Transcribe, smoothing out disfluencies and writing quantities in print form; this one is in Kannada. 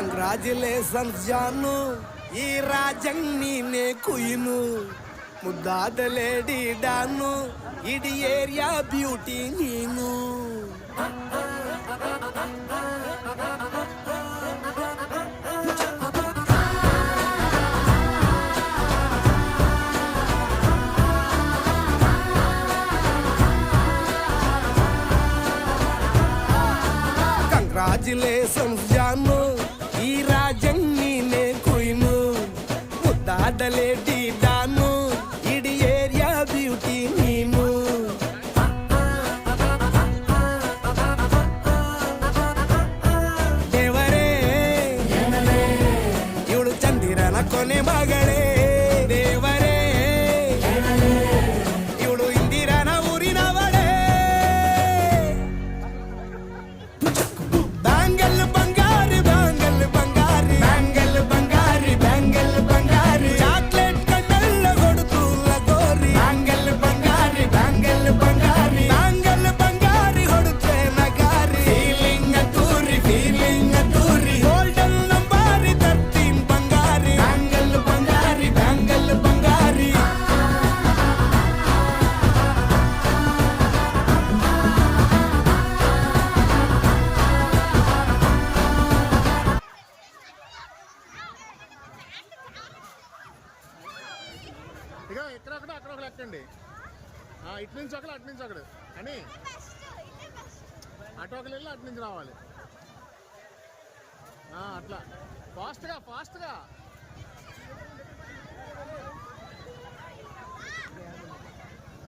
ಕಂಗ್ರಾಚುಲೇಷನ್ಸ್ ಜಾನು, ಈ ರಾಜಂಗ್ ನೀನೆ ಕುಯ್ನು, ಮುದ್ದಾದ ಲೇಡಿ ಡಾನು, ಇಡೀ ಏರಿಯಾ ಬ್ಯೂಟಿ ನೀನು. ಕಂಗ್ರಾಚುಲೇಷನ್ಸ್ ಜಾನು, ಈ ರಾಜಂಗ್ ನೀನೆ ಕುಯ್ನು, ಮುದ್ದಾದ ಲೇಡಿ ಡಾನು, ಇಡೀ ಏರಿಯಾ ಬ್ಯೂಟಿ ನೀನು. ದೇವರೇ ಇವಳು ಚಂದಿರನ ಕೊನೆ ಮಗಳೇ, ದೇವರೇ ಇವಳು ಇಂದಿರನ ಊರಿನವಳೇ. ಬ್ಯಾಂಗಲ್ ಬಂಗಾರಿ ಬ್ಯಾಂಗಲ್ ಬಂಗಾರಿ ಬ್ಯಾಂಗಲ್ ಬಂಗಾರಿ ಬ್ಯಾಂಗಲ್ ಬಂಗಾರಿ, ಚಾಕ್ಲೇಟ್ ಕಣ್ಣೆಲ್ಲ ಕೊಡುತ್ತು ಲಗೋರಿ. ಬ್ಯಾಂಗಲ್ ಬಂಗಾರಿ ಬ್ಯಾಂಗಲ್ ಬಂಗಾರಿ ಬ್ಯಾಂಗಲ್ ಬಂಗಾರಿ ಹೊಡುತ್ತೆ ನಗಾರಿ. ಫೀಲಿಂಗ್ ಅದ್ದೂರಿ ಗೋಲ್ಡನ್ ನಂಬಾರಿ 13 ಬಂಗಾರಿ. ಬ್ಯಾಂಗಲ್ ಬಂಗಾರಿ ಬ್ಯಾಂಗಲ್ ಬಂಗಾರಿ. ఇక ఎక్కడ అక్కడ ఒకరు ఎక్కండి. ఇటు నుంచి ఒకరు అటు నుంచి ఒకడు అని అటు ఒకరు వెళ్ళి అటు నుంచి రావాలి. అట్లా ఫాస్ట్గా